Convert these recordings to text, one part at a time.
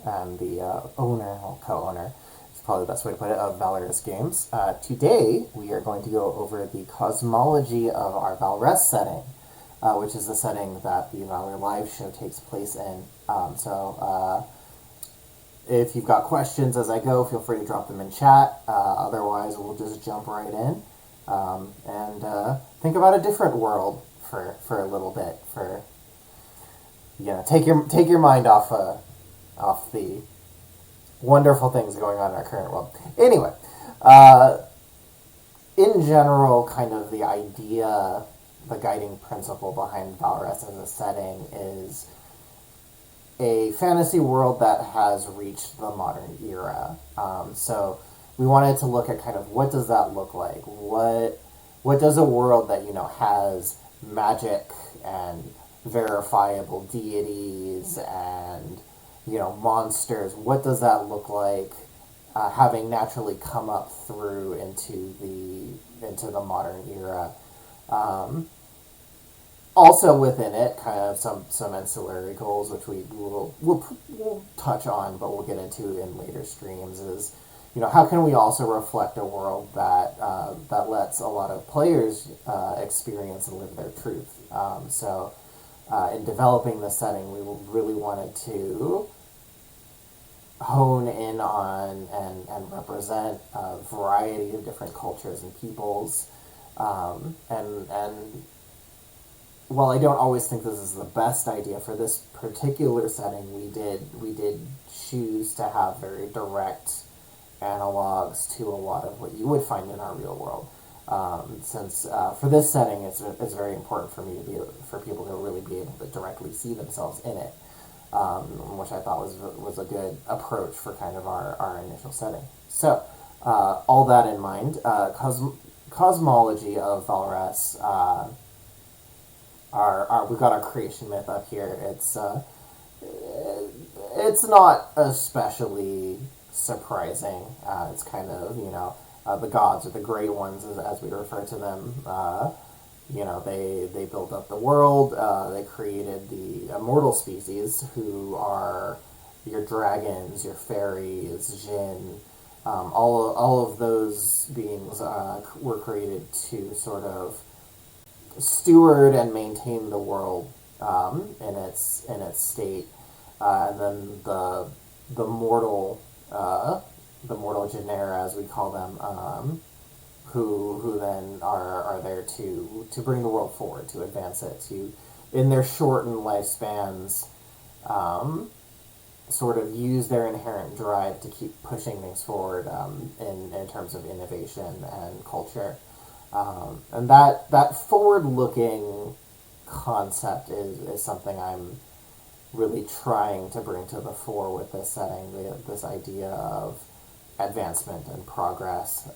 and the owner, or co-owner, is probably the best way to put it, of Valor's games. Today, we are going to go over the cosmology of our Valress setting, which is the setting that the Valor live show takes place in. If you've got questions as I go, feel free to drop them in chat. Otherwise, we'll just jump right in and think about a different world for a little bit. For take your mind off the wonderful things going on in our current world. Anyway, in general, kind of the idea, the guiding principle behind Valress as a setting is a fantasy world that has reached the modern era. So we wanted to look at kind of what does that look like? What does a world that has magic and verifiable deities and monsters? What does that look like? Having naturally come up through into the modern era. Also within it, kind of some ancillary goals, which we'll touch on, but we'll get into in later streams. Is how can we also reflect a world that lets a lot of players experience and live their truth. In developing the setting, we really wanted to hone in on and represent a variety of different cultures and peoples, and while I don't always think this is the best idea for this particular setting, we did choose to have very direct analogs to a lot of what you would find in our real world. Since for this setting, it's very important for for people to really be able to directly see themselves in it, which I thought was a good approach for kind of our initial setting. So, all that in mind, cosmology of Valress. We've got our creation myth up here. It's not especially surprising. It's kind of the gods, or the great ones as we refer to them. They built up the world. They created the immortal species, who are your dragons, your fairies, Jinn. All of those beings were created to sort of steward and maintain the world in its state, and then the mortal genera, as we call them, who then are there to bring the world forward, to advance it, to in their shortened lifespans, sort of use their inherent drive to keep pushing things forward in terms of innovation and culture. And that forward-looking concept is something I'm really trying to bring to the fore with this setting, this idea of advancement and progress.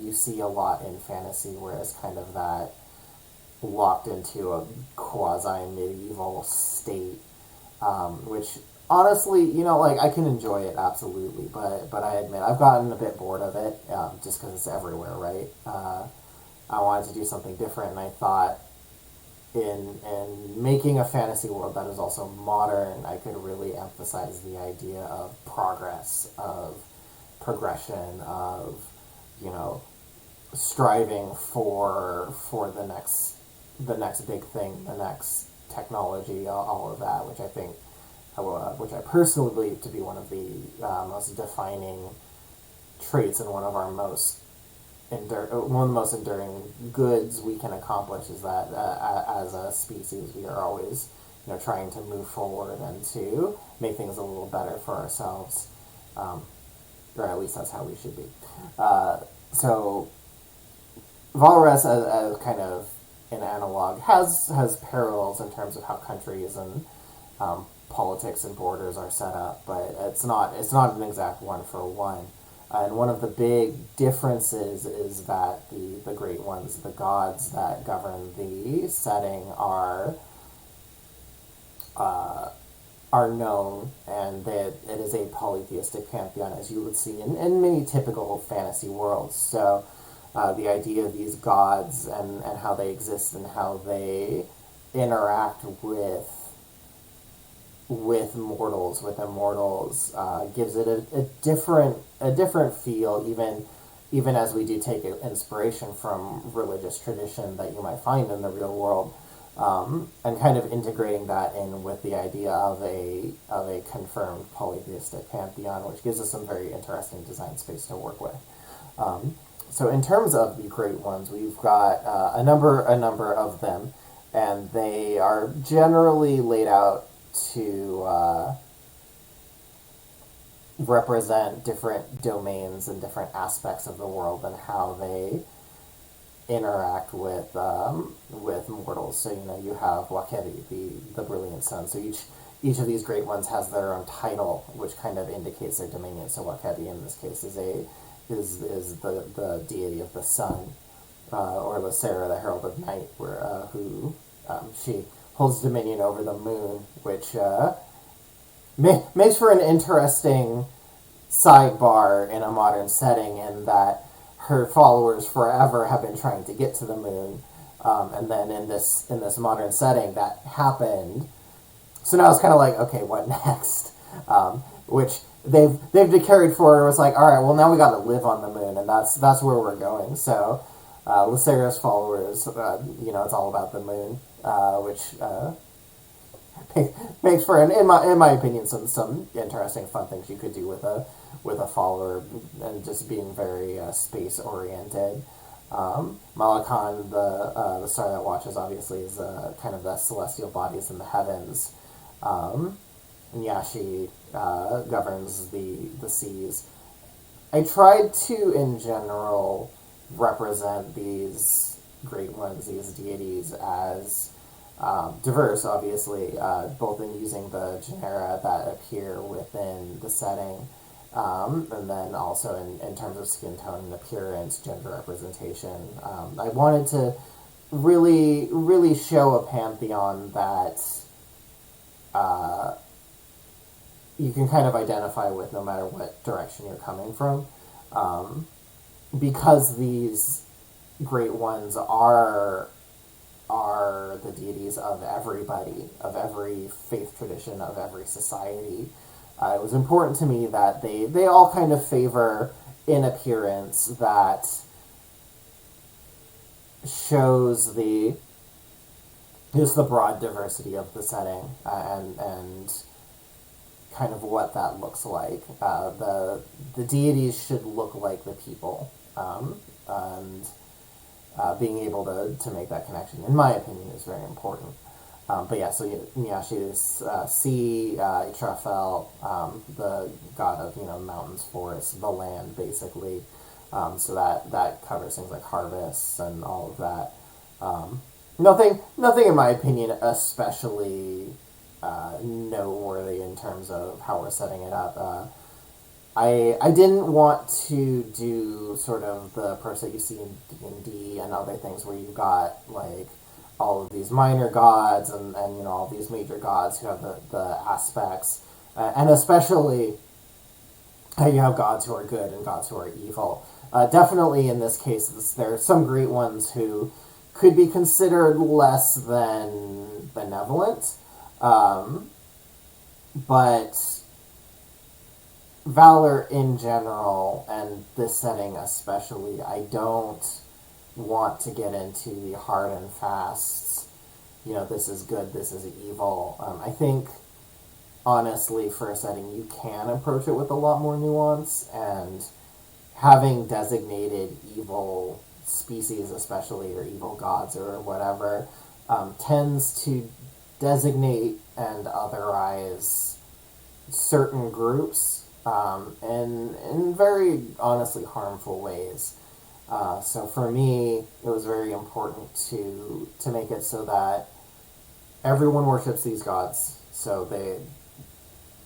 You see a lot in fantasy where it's kind of that locked into a quasi-medieval state, which honestly, I can enjoy it absolutely, but I admit I've gotten a bit bored of it, just because it's everywhere, right? I wanted to do something different, and I thought in making a fantasy world that is also modern, I could really emphasize the idea of progress, of progression, of striving for the next big thing, the next technology, all of that, which I personally believe to be one of the most defining traits and one of the most enduring goods we can accomplish, is that as a species we are always trying to move forward and to make things a little better for ourselves, or at least that's how we should be. So Valress, as kind of an analog, has parallels in terms of how countries and politics and borders are set up, but it's not an exact one for one. And one of the big differences is that the great ones, the gods that govern the setting, are known, and that it is a polytheistic pantheon, as you would see in many typical fantasy worlds. So the idea of these gods and how they exist and how they interact with with mortals, with immortals, gives it a different feel, even as we do take inspiration from religious tradition that you might find in the real world, and kind of integrating that in with the idea of a confirmed polytheistic pantheon, which gives us some very interesting design space to work with. So in terms of the great ones, we've got a number of them, and they are generally laid out to represent different domains and different aspects of the world and how they interact with mortals. So you have Wakeri, the brilliant sun. So each of these great ones has their own title, which kind of indicates their dominion. So Wakeri in this case is the deity of the sun, or Lysera, the herald of night, who she holds dominion over the moon, which makes for an interesting sidebar in a modern setting, in that her followers forever have been trying to get to the moon, and then in this modern setting that happened. So now it's kind of like, okay, what next? Which they've carried forward. It was like, all right, well now we got to live on the moon, and that's where we're going. So Lysera's followers, it's all about the moon, which makes for in my opinion some interesting fun things you could do with a follower, and just being very space oriented. Malakan, the star that watches, obviously is kind of the celestial bodies in the heavens. Nyashi governs the seas. I tried to, in general, represent these great ones, these deities, as diverse, obviously, both in using the genera that appear within the setting, and then also in terms of skin tone and appearance, gender representation. I wanted to really show a pantheon that you can kind of identify with no matter what direction you're coming from, because these great ones are the deities of everybody, of every faith tradition, of every society. It was important to me that they all kind of favor an appearance that shows just the broad diversity of the setting, and kind of what that looks like. The deities should look like the people, and being able to make that connection, in my opinion, is very important. But yeah, so Nyashi is sea, Itrafel, the god of mountains, forests, the land, basically. So that covers things like harvests and all of that. Nothing in my opinion especially noteworthy in terms of how we're setting it up. I didn't want to do sort of the approach that you see in D&D and other things where you've got like all of these minor gods and all these major gods who have the aspects, and especially how you have gods who are good and gods who are evil. Definitely in this case, there are some great ones who could be considered less than benevolent, but Valor in general, and this setting especially, I don't want to get into the hard and fasts, this is good, this is evil. I think, honestly, for a setting, you can approach it with a lot more nuance, and having designated evil species, especially, or evil gods, or whatever, tends to designate and otherize certain groups, in very honestly harmful ways. So for me, it was very important to make it so that everyone worships these gods. So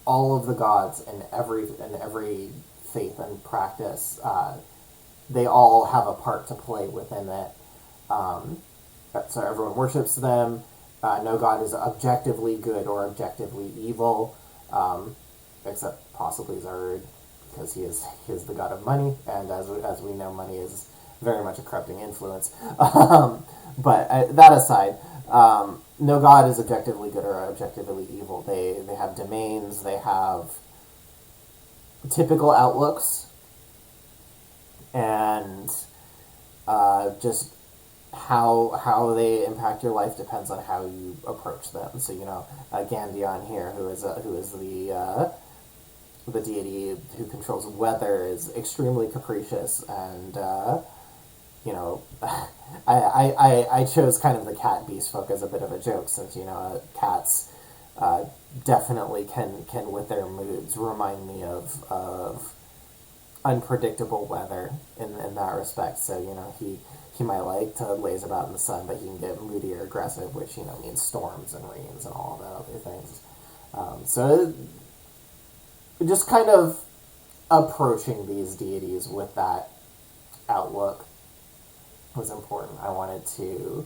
all of the gods in every faith and practice, they all have a part to play within it. So everyone worships them. No god is objectively good or objectively evil, except possibly Zarud, because he is the god of money, and as we know, money is very much a corrupting influence. But that aside, no god is objectively good or objectively evil. They have domains. They have typical outlooks, and just how they impact your life depends on how you approach them. So Gandion here, who is the deity who controls weather, is extremely capricious, and you know, I chose kind of the cat beast folk as a bit of a joke, since cats definitely can with their moods remind me of unpredictable weather in that respect. So he might like to laze about in the sun, but he can get moody or aggressive, which means storms and rains and all the other things. So just kind of approaching these deities with that outlook was important. I wanted to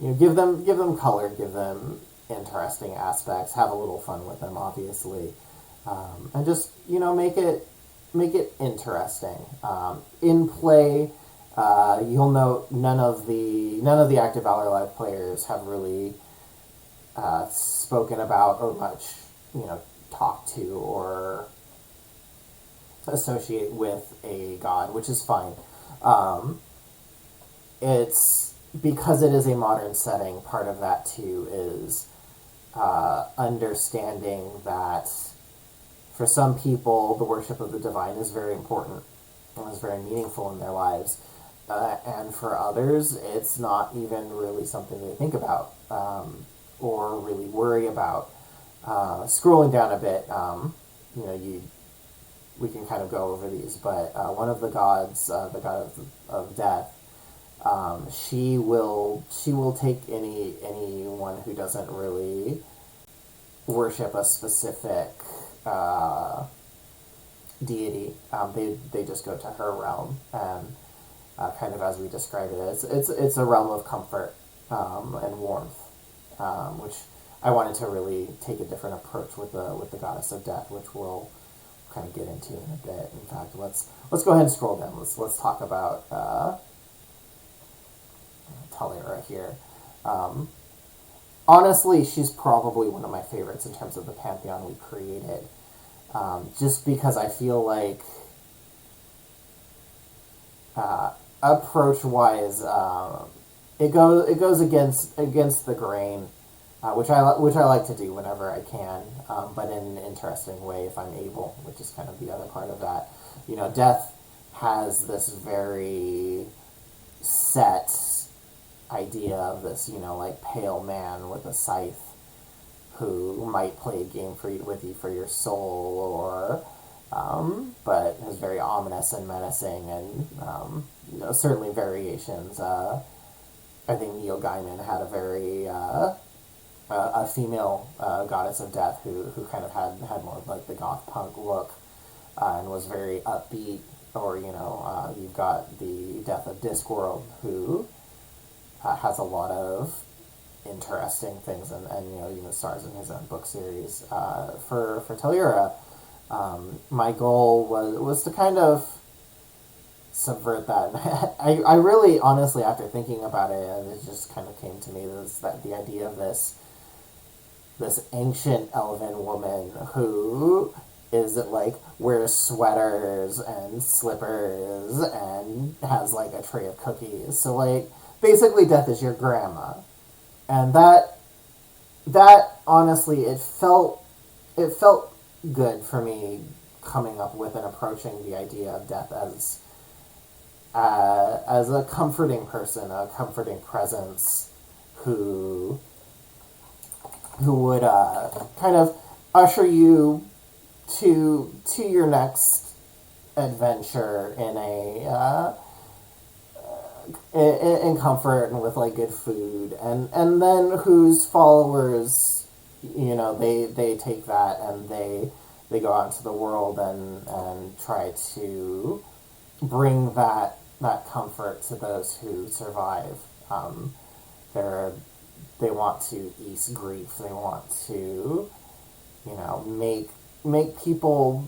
give them color, give them interesting aspects, have a little fun with them, obviously, and just make it interesting. In play, you'll note none of the active Valor Live players have really spoken about or much talked to or associate with a god, which is fine. It's because it is a modern setting. Part of that too is understanding that for some people, the worship of the divine is very important and is very meaningful in their lives. And for others, it's not even really something they think about or really worry about. Scrolling down a bit, we can kind of go over these, but one of the gods, the god of death, she will take anyone who doesn't really worship a specific deity. They just go to her realm, and kind of as we described it, it's a realm of comfort and warmth, which I wanted to really take a different approach with the goddess of death, which we'll kind of get into in a bit. In fact, let's go ahead and scroll down. Let's talk about Talira here. Honestly, she's probably one of my favorites in terms of the pantheon we created, just because I feel like approach-wise, it goes against the grain, which I like to do whenever I can, but in an interesting way if I'm able, which is kind of the other part of that. Death has this very set idea of this, like pale man with a scythe who might play a game with you for your soul, or but is very ominous and menacing, and certainly variations. I think Neil Gaiman had a very a female goddess of death who kind of had more of like the goth punk look, and was very upbeat. Or you've got the Death of Discworld, who has a lot of interesting things, and even stars in his own book series. For Talira, my goal was to kind of subvert that. I really, honestly, after thinking about it, it just kind of came to me that the idea of this ancient elven woman who is like wears sweaters and slippers and has like a tray of cookies. So like basically death is your grandma. And that honestly, it felt good for me coming up with and approaching the idea of death as a comforting person, a comforting presence who would kind of usher you to your next adventure in comfort and with like good food, and then whose followers they take that and they go out into the world and try to bring that comfort to those who survive. They want to ease grief. They want to make people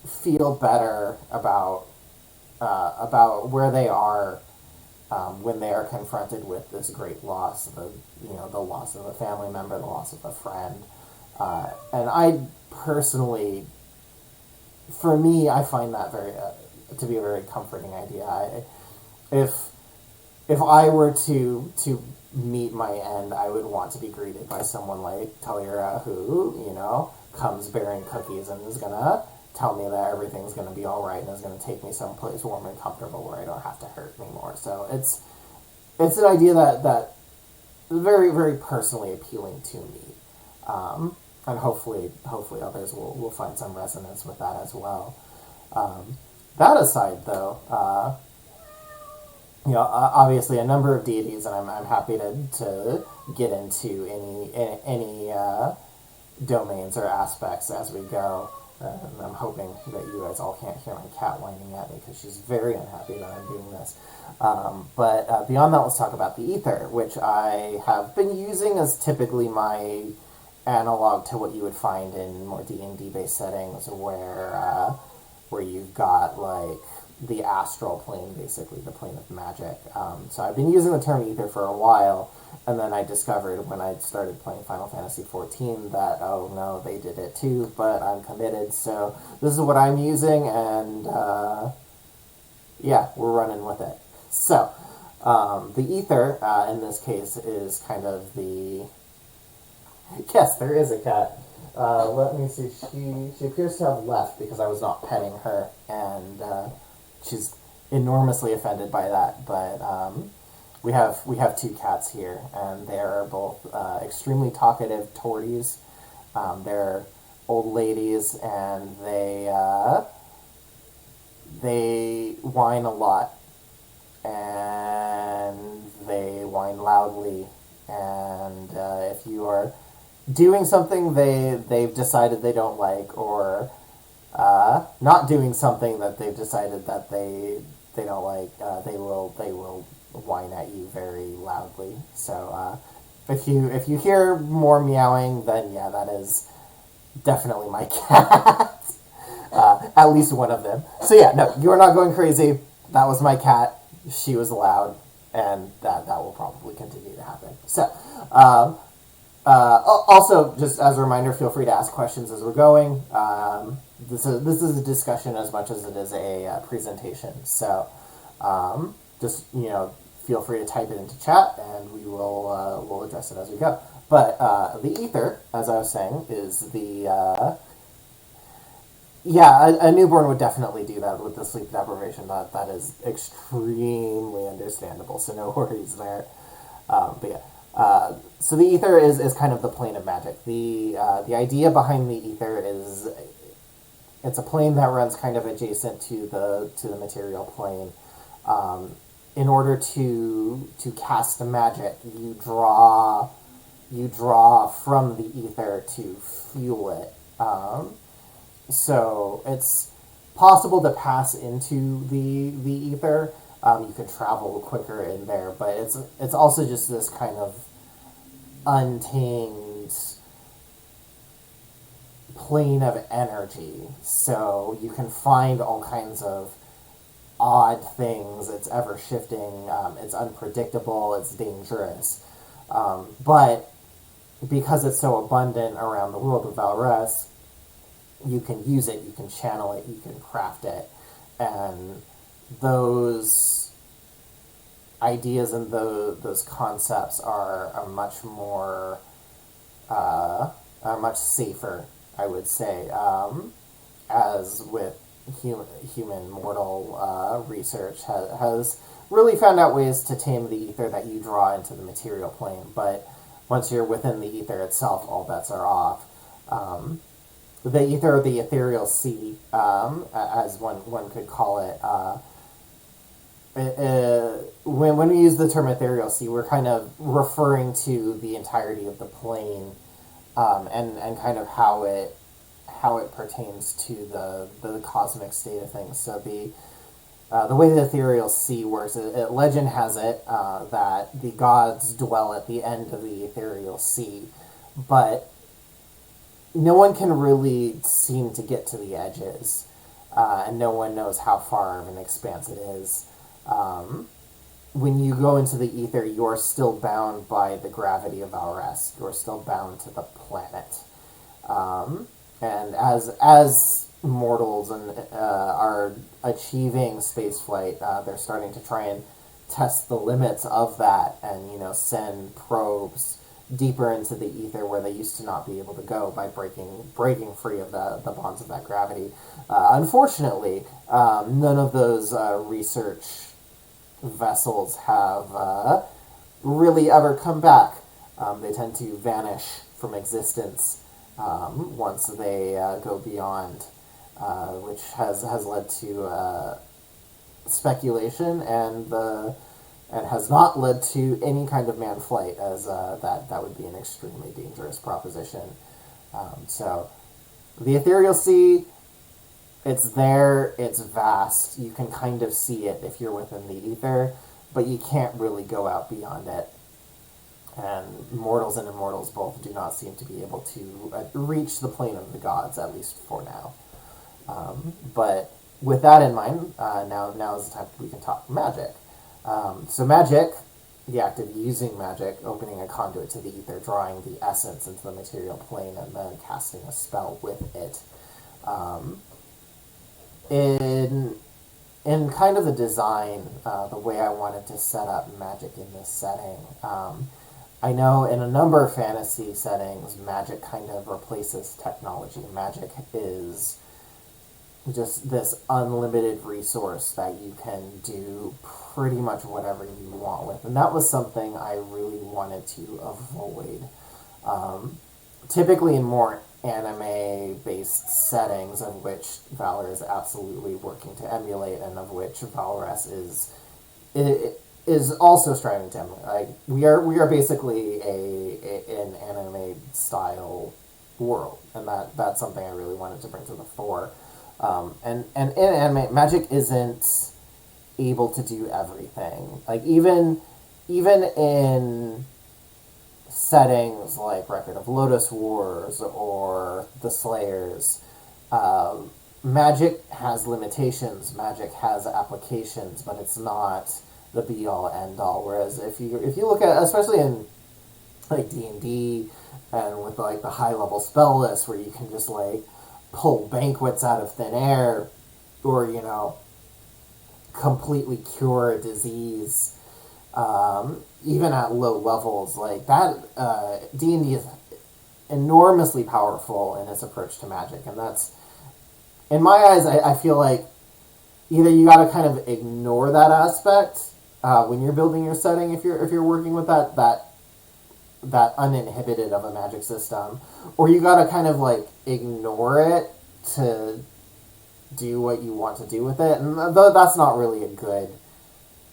feel better about where they are when they are confronted with this great loss, the loss of a family member, the loss of a friend. And I personally, for me, I find that to be a very comforting idea. If if I were to meet my end, I would want to be greeted by someone like Talira, who comes bearing cookies and is gonna tell me that everything's gonna be all right and is gonna take me someplace warm and comfortable where I don't have to hurt anymore. So it's an idea that is very, very personally appealing to me. And hopefully others will find some resonance with that as well. That aside, though, obviously a number of deities, and I'm happy to get into any domains or aspects as we go. And I'm hoping that you guys all can't hear my cat whining at me because she's very unhappy that I'm doing this. But beyond that, let's talk about the ether, which I have been using as typically my analog to what you would find in more D&D based settings, where you've got like the astral plane, basically the plane of magic. So I've been using the term ether for a while, and then I discovered when I started playing Final Fantasy XIV that, oh no, they did it too, but I'm committed, so this is what I'm using, and yeah, we're running with it. So the ether, in this case, is kind of the... Yes, there is a cat. Let me see. She appears to have left because I was not petting her, and she's enormously offended by that. But we have two cats here, and they are both extremely talkative toadies. They're old ladies, and they whine a lot, and they whine loudly. And if you are doing something they've decided they don't like, or not doing something that they've decided that they don't like, they will whine at you very loudly. So if you hear more meowing, then yeah, that is definitely my cat. At least one of them. So yeah, no, you are not going crazy. That was my cat. She was loud, and that will probably continue to happen. So also, just as a reminder, feel free to ask questions as we're going. This is a discussion as much as it is a presentation. So just feel free to type it into chat, and we'll address it as we go. But the ether, as I was saying, is the a newborn would definitely do that with the sleep deprivation. That is extremely understandable. So no worries there. But yeah. So the ether is kind of the plane of magic. The idea behind the ether is it's a plane that runs kind of adjacent to the material plane. In order to cast a magic, you draw from the ether to fuel it. So it's possible to pass into the ether. You can travel quicker in there, but it's also just this kind of untamed plane of energy. So you can find all kinds of odd things. It's ever shifting. It's unpredictable. It's dangerous. But because it's so abundant around the world of Valress, you can use it, you can channel it, you can craft it, and those ideas and those concepts are much more, are much safer, I would say, as with human mortal research has really found out ways to tame the ether that you draw into the material plane. But once you're within the ether itself, all bets are off. The ether, the ethereal sea, as one could call it. When we use the term ethereal sea, we're kind of referring to the entirety of the plane, and kind of how it pertains to the cosmic state of things. So the way the ethereal sea works, legend has it that the gods dwell at the end of the ethereal sea, but no one can really seem to get to the edges, and no one knows how far of an expanse it is. when you go into the ether, you're still bound by the gravity of Valress. You're still bound to the planet. And as mortals and are achieving spaceflight, they're starting to try and test the limits of that, and send probes deeper into the ether where they used to not be able to go by breaking free of the bonds of that gravity. Unfortunately, none of those research vessels have really ever come back. They tend to vanish from existence once they go beyond, which has led to speculation and has not led to any kind of manned flight, as that would be an extremely dangerous proposition. So the ethereal sea, it's there, it's vast. You can kind of see it if you're within the ether, but you can't really go out beyond it. And mortals and immortals both do not seem to be able to reach the plane of the gods, at least for now. But with that in mind, now is the time we can talk magic. So magic, the act of using magic, opening a conduit to the ether, drawing the essence into the material plane, and then casting a spell with it. In kind of the design, the way I wanted to set up magic in this setting, I know in a number of fantasy settings, magic kind of replaces technology. Magic is just this unlimited resource that you can do pretty much whatever you want with. And that was something I really wanted to avoid. Typically in more anime-based settings, of which Valor is absolutely working to emulate, and of which Valress is also striving to emulate. Like, we are basically an anime style world, and that's something I really wanted to bring to the fore. And in anime, magic isn't able to do everything. Like, even in settings like Record of Lotus Wars or The Slayers, magic has limitations, magic has applications, but it's not the be-all, end-all. Whereas if you look at, especially in like D&D and with like the high-level spell list, where you can just like pull banquets out of thin air, or completely cure a disease, even at low levels, like that, D&D is enormously powerful in its approach to magic, and that's, in my eyes, I feel like either you got to kind of ignore that aspect when you're building your setting, if you're working with that uninhibited of a magic system, or you got to kind of like ignore it to do what you want to do with it, and that's not really a good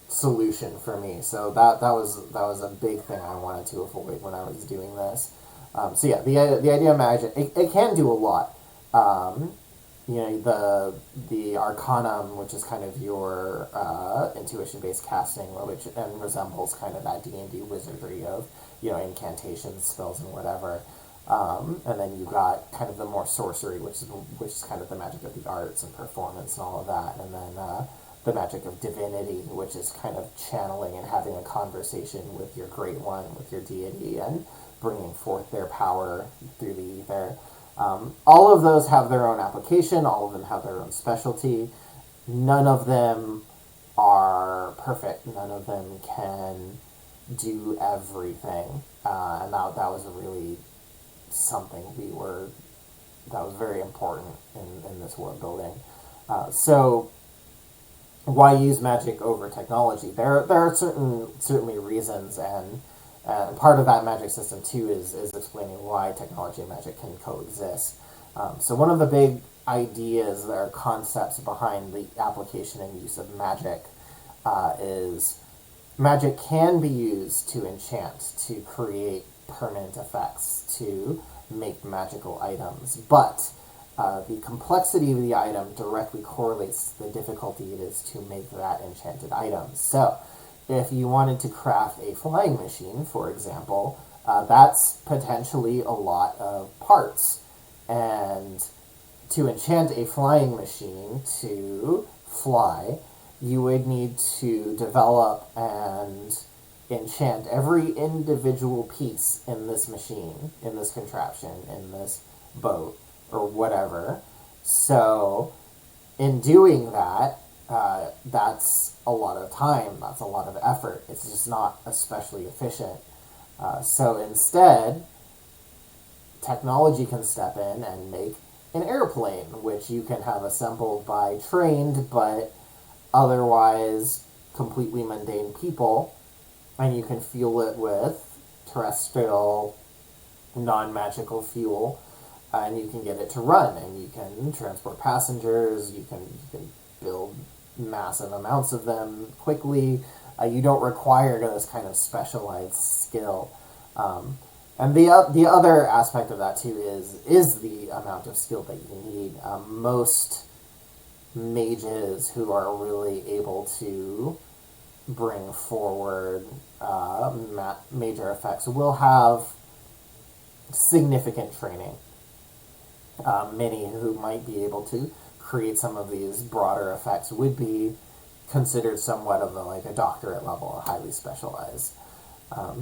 solution for me. So that was a big thing I wanted to avoid when I was doing this. So yeah, the idea of magic, it can do a lot. The Arcanum, which is kind of your intuition-based casting, which and resembles kind of that D&D wizardry of incantations, spells, and whatever. And then you got kind of the more sorcery, which is kind of the magic of the arts and performance and all of that. And then the magic of divinity, which is kind of channeling and having a conversation with your great one, with your deity, and bringing forth their power through the ether. All of those have their own application. All of them have their own specialty. None of them are perfect. None of them can do everything. And that was really something that was very important in this world building. So why use magic over technology? There are certainly reasons, and part of that magic system too is explaining why technology and magic can coexist. So one of the big ideas or concepts behind the application and use of magic is magic can be used to enchant, to create permanent effects, to make magical items, but the complexity of the item directly correlates to the difficulty it is to make that enchanted item. So if you wanted to craft a flying machine, for example, that's potentially a lot of parts. And to enchant a flying machine to fly, you would need to develop and enchant every individual piece in this machine, in this contraption, in this boat, or whatever. So, in doing that, that's a lot of time, that's a lot of effort. It's just not especially efficient. So instead, technology can step in and make an airplane, which you can have assembled by trained but otherwise completely mundane people, and you can fuel it with terrestrial, non-magical fuel, and you can get it to run, and you can transport passengers, you can build massive amounts of them quickly. You don't require this kind of specialized skill. And the other aspect of that too is the amount of skill that you need. Most mages who are really able to bring forward major effects will have significant training. Many who might be able to create some of these broader effects would be considered somewhat of a doctorate level, or highly specialized. But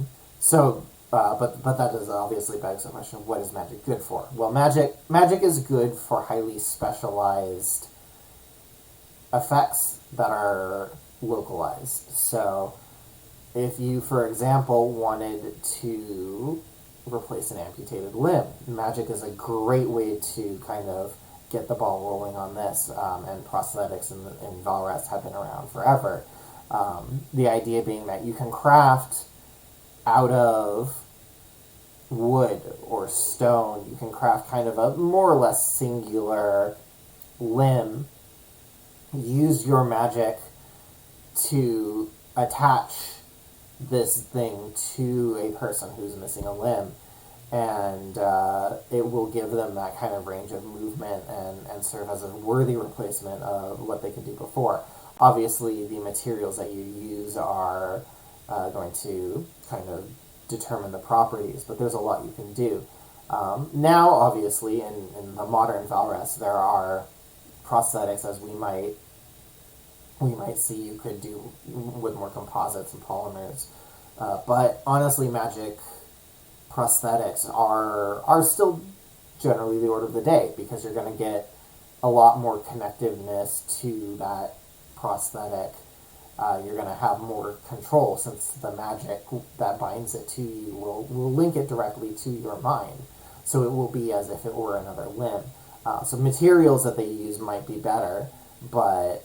that does obviously begs the question of what is magic good for? Well, magic is good for highly specialized effects that are localized. So, if you, for example, wanted to replace an amputated limb, magic is a great way to kind of get the ball rolling on this. And prosthetics in Valress have been around forever. The idea being that you can craft out of wood or stone, you can craft kind of a more or less singular limb, use your magic to attach this thing to a person who's missing a limb, and it will give them that kind of range of movement and serve as a worthy replacement of what they could do before. Obviously, the materials that you use are going to kind of determine the properties, but there's a lot you can do. Now, obviously, in the modern Valress, there are prosthetics, as we might see you could do with more composites and polymers. But honestly, magic prosthetics are still generally the order of the day, because you're going to get a lot more connectiveness to that prosthetic. You're going to have more control, since the magic that binds it to you will link it directly to your mind. So it will be as if it were another limb. So materials that they use might be better, but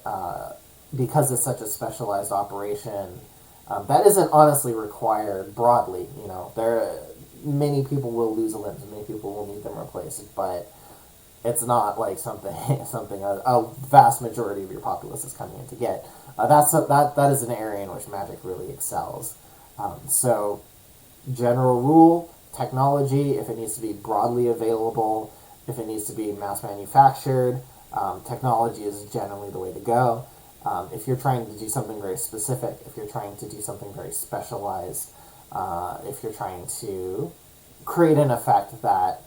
because it's such a specialized operation, that isn't honestly required broadly. Many people will lose a limb, and many people will need them replaced, but it's not like something a vast majority of your populace is coming in to get. That is an area in which magic really excels. So, general rule: technology, if it needs to be broadly available, if it needs to be mass manufactured, technology is generally the way to go. If you're trying to do something very specific, if you're trying to do something very specialized, if you're trying to create an effect that,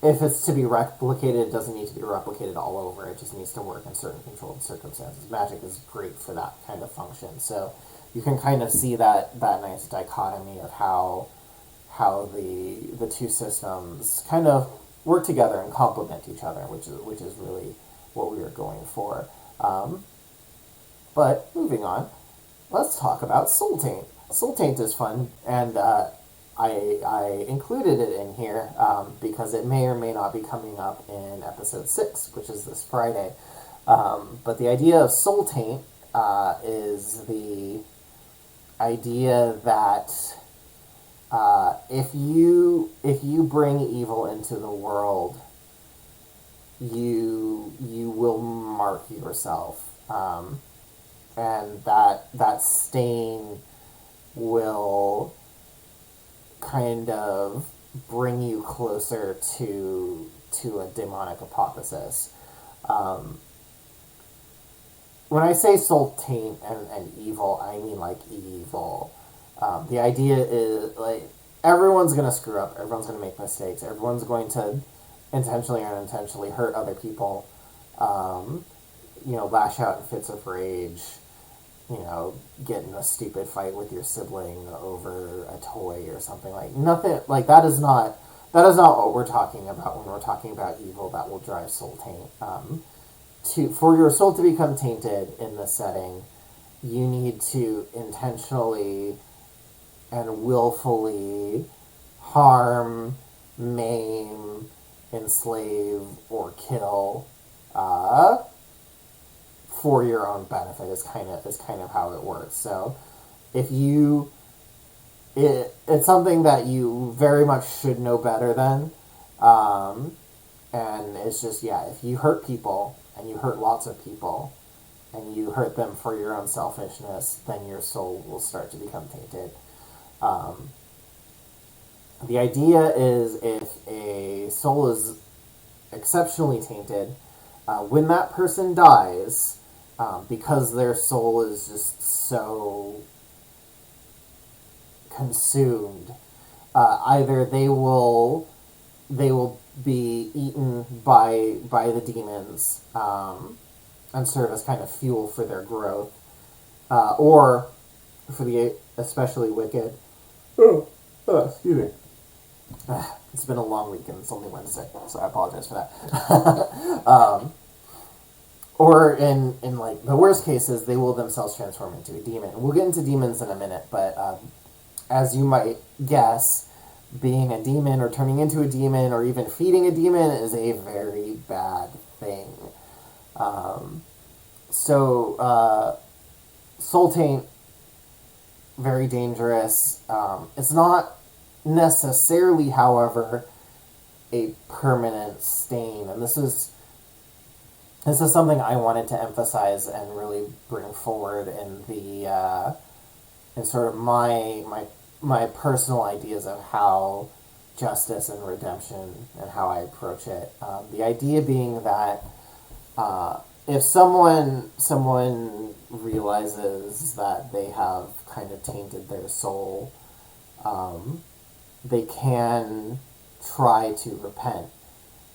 if it's to be replicated, it doesn't need to be replicated all over. It just needs to work in certain controlled circumstances. Magic is great for that kind of function. So you can kind of see that nice dichotomy of how the two systems kind of work together and complement each other, which is really what we were going for. But moving on, let's talk about Soul Taint. Soul Taint is fun, and I included it in here because it may or may not be coming up in episode 6, which is this Friday. But the idea of Soul Taint is the idea that if you bring evil into the world, you will mark yourself, and that stain will kind of bring you closer to a demonic hypothesis. When I say soul taint and evil, I mean like evil. The idea is everyone's gonna screw up, everyone's gonna make mistakes, everyone's going to intentionally or unintentionally hurt other people. lash out in fits of rage, get in a stupid fight with your sibling over a toy or something. Like nothing like that is not what we're talking about when we're talking about evil that will drive soul taint. For your soul to become tainted in this setting, you need to intentionally and willfully harm, maim, enslave, or kill for your own benefit is kind of how it works. So if it's something that you very much should know better than, and it's just, if you hurt people and you hurt lots of people and you hurt them for your own selfishness, then your soul will start to become tainted. The idea is, if a soul is exceptionally tainted, when that person dies, because their soul is just so consumed, either they will be eaten by the demons, and serve as kind of fuel for their growth, or for the especially wicked. Excuse me. It's been a long weekend. It's only Wednesday, so I apologize for that. Or in like the worst cases, they will themselves transform into a demon. We'll get into demons in a minute, but as you might guess, being a demon or turning into a demon or even feeding a demon is a very bad thing. Soul taint, very dangerous. It's not necessarily, however, a permanent stain, and this is something I wanted to emphasize and really bring forward in the in sort of my personal ideas of how justice and redemption and how I approach it. The idea being that if someone realizes that they have kind of tainted their soul, they can try to repent.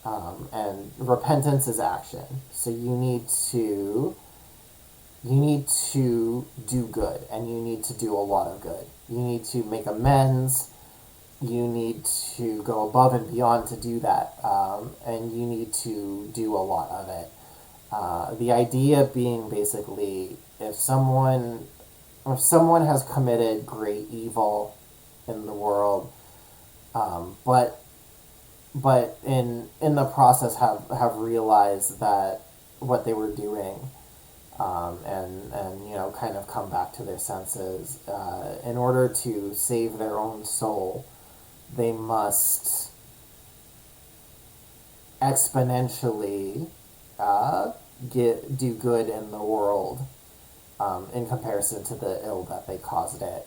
And repentance is action. So you need to do good, and you need to do a lot of good. You need to make amends. You need to go above and beyond to do that, and you need to do a lot of it. The idea being basically, if someone has committed great evil in the world, but in the process have realized that what they were doing, and kind of come back to their senses, in order to save their own soul, they must exponentially do good in the world, in comparison to the ill that they caused it,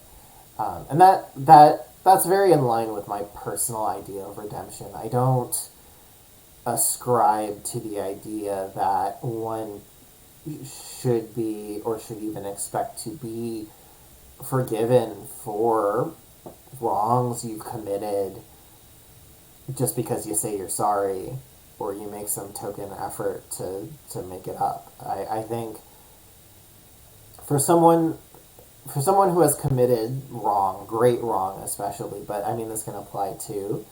and that's very in line with my personal idea of redemption. I don't ascribe to the idea that one should be or should even expect to be forgiven for wrongs you've committed just because you say you're sorry or you make some token effort to make it up. I think for someone who has committed wrong, great wrong especially, but I mean this can apply to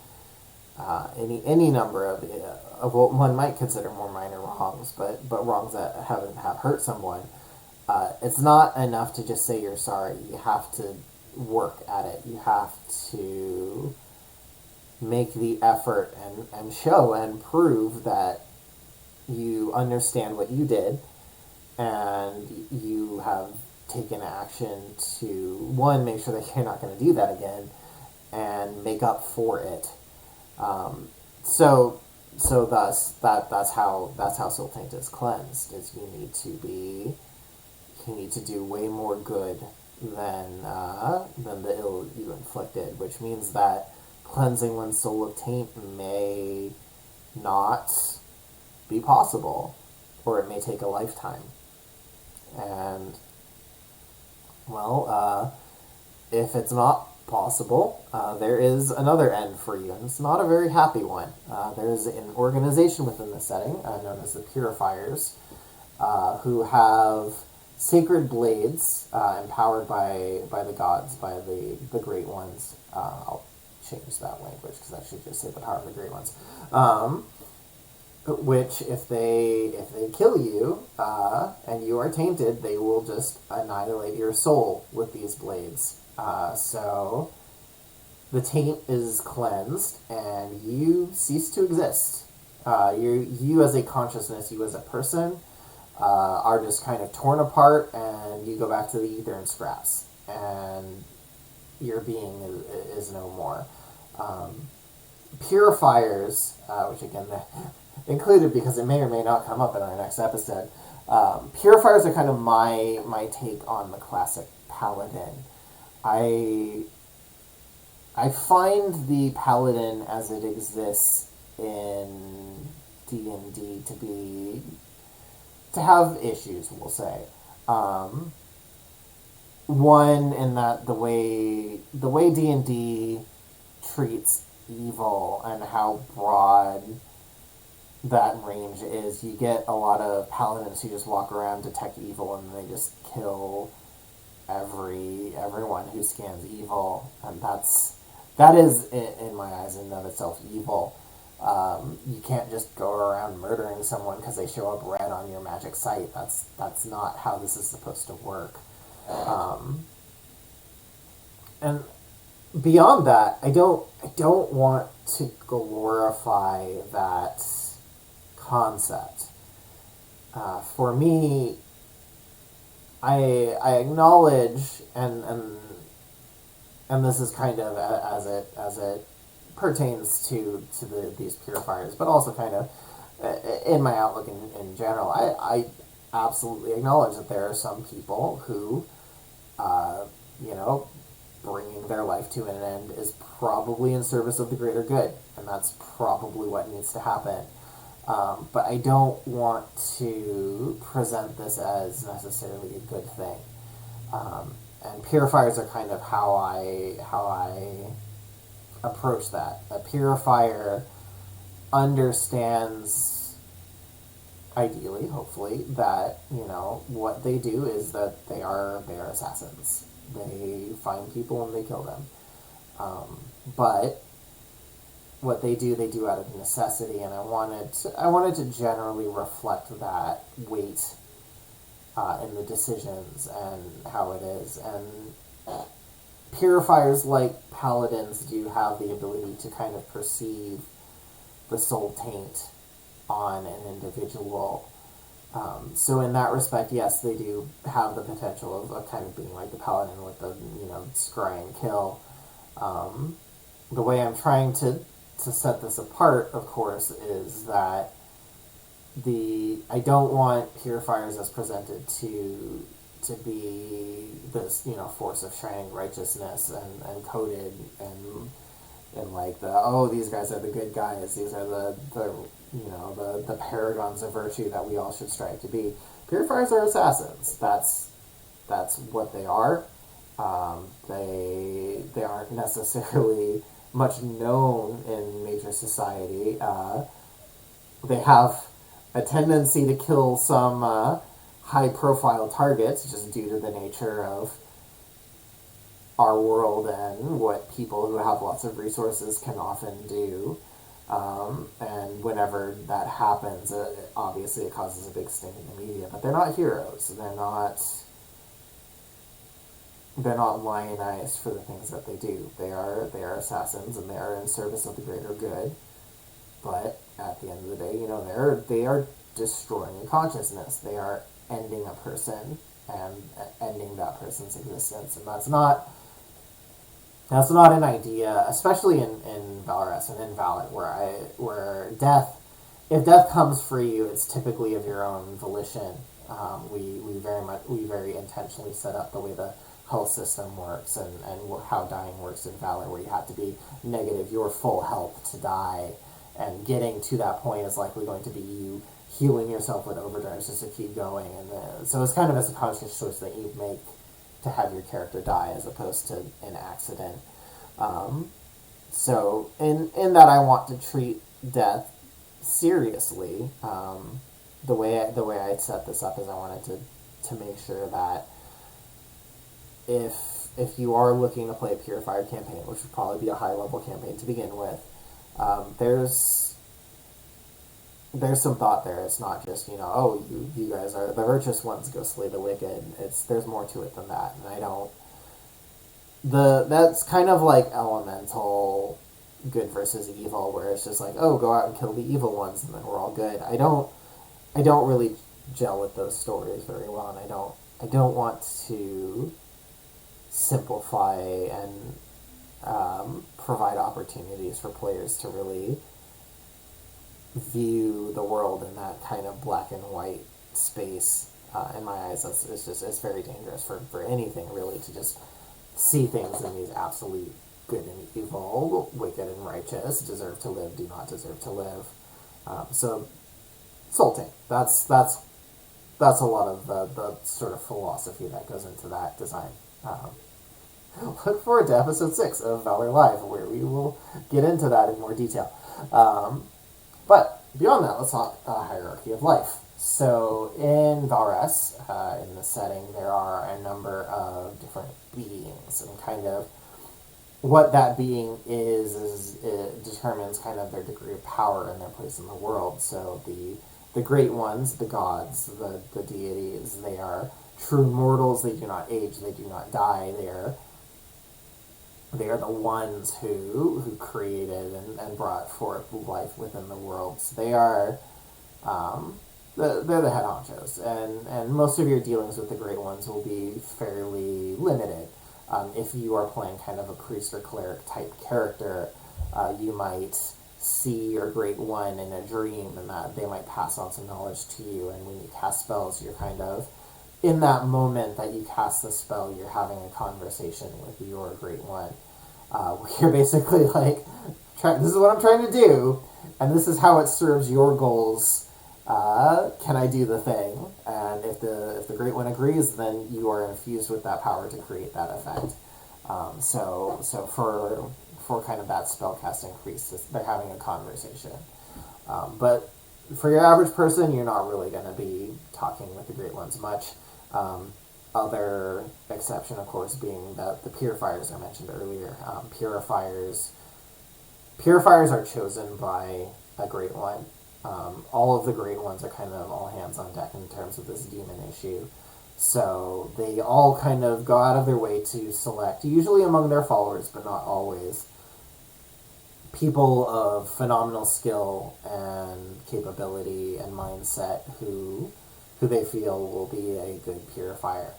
any number of what one might consider more minor wrongs, but wrongs that have hurt someone. It's not enough to just say you're sorry. You have to work at it. You have to make the effort and show and prove that you understand what you did, and you have taken action to, one, make sure that you're not going to do that again, and make up for it. So that's how soul taint is cleansed. Is you need to do way more good than the ill you inflicted, which means that cleansing one's soul of taint may not be possible, or it may take a lifetime. And if it's not possible, there is another end for you, and it's not a very happy one. There is an organization within the setting known as the Purifiers, who have sacred blades empowered by the gods, by the great ones. I'll change that language because I should just say the power of the great ones. Which, if they kill you and you are tainted, they will just annihilate your soul with these blades. So the taint is cleansed, and you cease to exist. You as a consciousness, you as a person, are just kind of torn apart, and you go back to the ether and scraps, and your being is no more. Purifiers, which again included because it may or may not come up in our next episode. Purifiers are kind of my take on the classic paladin. I find the paladin as it exists in D&D to have issues, we'll say. One, in that the way D&D treats evil and how broad that range is, you get a lot of paladins who just walk around, detect evil, and they just kill everyone who scans evil, and that is, in my eyes, in and of itself, evil. You can't just go around murdering someone because they show up red on your magic site. That's not how this is supposed to work. And beyond that, I don't want to glorify that concept. For me, I acknowledge, and this is kind of as it pertains to these purifiers, but also kind of in my outlook in general. I absolutely acknowledge that there are some people who, bringing their life to an end is probably in service of the greater good, and that's probably what needs to happen. But I don't want to present this as necessarily a good thing. And purifiers are kind of how I approach that. A purifier understands, ideally, hopefully, that what they do is that they are assassins. They find people and they kill them. But what they do out of necessity, and I wanted to generally reflect that weight in the decisions and how it is. And purifiers, like paladins, do have the ability to kind of perceive the soul taint on an individual. So in that respect, yes, they do have the potential of kind of being like the paladin with the scry and kill. The way I'm trying to set this apart, of course, is that I don't want purifiers as presented to be this force of shining righteousness and coded and like these guys are the good guys, these are the paragons of virtue that we all should strive to be. Purifiers are assassins. That's what they are. They aren't necessarily much known in major society. They have a tendency to kill some high-profile targets just due to the nature of our world and what people who have lots of resources can often do. And whenever that happens, obviously it causes a big stink in the media. But they're not heroes. They're not lionized for the things that they do. They are assassins, and they are in service of the greater good. But at the end of the day, they are destroying a consciousness. They are ending a person and ending that person's existence, and that's not an idea, especially in Valress and in Valor, where death, if death comes for you, it's typically of your own volition. We very intentionally set up the way the health system works and how dying works in Valor, where you have to be negative your full health to die, and getting to that point is likely going to be you healing yourself with overdrives just to keep going, and so it's kind of a subconscious choice that you make to have your character die as opposed to an accident. So in that, I want to treat death seriously, the way I set this up is I wanted to make sure that if you are looking to play a purified campaign, which would probably be a high level campaign to begin with, there's some thought there. It's not just, oh, you guys are the virtuous ones, go slay the wicked. There's more to it than that, and I don't. That's kind of like elemental good versus evil, where it's just like, oh, go out and kill the evil ones, and then we're all good. I don't really gel with those stories very well, and I don't want to simplify and provide opportunities for players to really view the world in that kind of black and white space. In my eyes, it's very dangerous for anything really to just see things in these absolute good and evil, wicked and righteous, deserve to live, do not deserve to live. So, Sultan, that's a lot of the sort of philosophy that goes into that design. Look forward to episode 6 of Valor Live, where we will get into that in more detail. But beyond that, let's talk hierarchy of life. So in Valress, in the setting, there are a number of different beings, and kind of what that being is it determines kind of their degree of power and their place in the world. So the great ones, the gods, the deities, they are true mortals. They do not age. They do not die. They are the ones who created and brought forth life within the world. So they are they're the head honchos, and most of your dealings with the great ones will be fairly limited. If you are playing kind of a priest or cleric type character, you might see your great one in a dream, and that they might pass on some knowledge to you. And when you cast spells, you're kind of in that moment that you cast the spell, you're having a conversation with your great one. You're basically like, this is what I'm trying to do, and this is how it serves your goals. Can I do the thing? And if the great one agrees, then you are infused with that power to create that effect. So for kind of that spellcasting priest, they're having a conversation. But for your average person, you're not really going to be talking with the great ones much. Other exception, of course, being the purifiers I mentioned earlier. Purifiers are chosen by a great one. All of the great ones are kind of all hands on deck in terms of this demon issue. So they all kind of go out of their way to select, usually among their followers, but not always, people of phenomenal skill and capability and mindset who they feel will be a good purifier.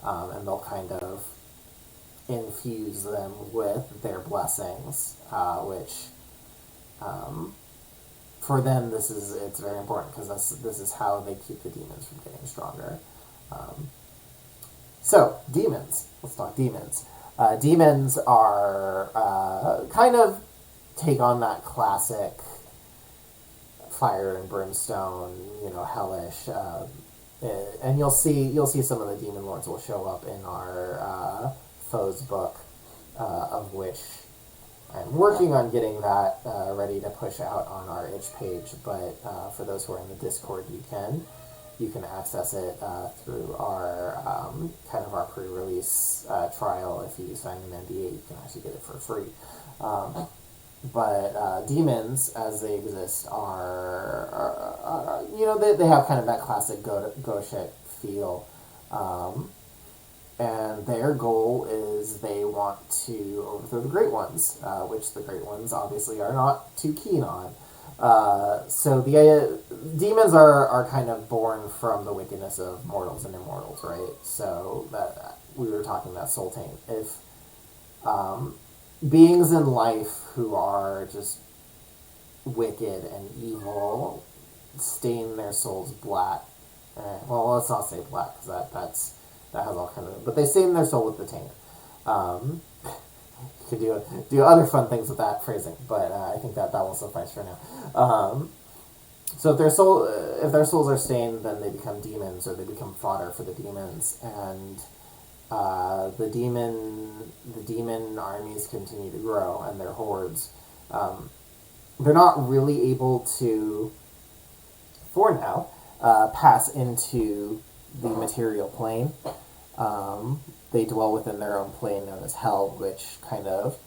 And they'll kind of infuse them with their blessings, which for them it's very important, because this is how they keep the demons from getting stronger. So demons. Let's talk demons. Demons are kind of take on that classic fire and brimstone, hellish. And you'll see some of the demon lords will show up in our foes book, of which I'm working on getting that ready to push out on our itch page. But for those who are in the Discord, you can access it through our kind of our pre-release trial. If you sign an NDA, you can actually get it for free. But demons, as they exist, are they have kind of that classic Goshek feel. And their goal is they want to overthrow the Great Ones, which the Great Ones obviously are not too keen on. So the demons are kind of born from the wickedness of mortals and immortals, right? So that we were talking about Sultan. If beings in life who are just wicked and evil stain their souls black. Well, let's not say black, because that has all kind of... But they stain their soul with the taint. You could do other fun things with that phrasing, but I think that will suffice for now. So if their souls are stained, then they become demons, or they become fodder for the demons, and the demon armies continue to grow, and their hordes. They're not really able to, for now, pass into the material plane. They dwell within their own plane known as hell, which kind of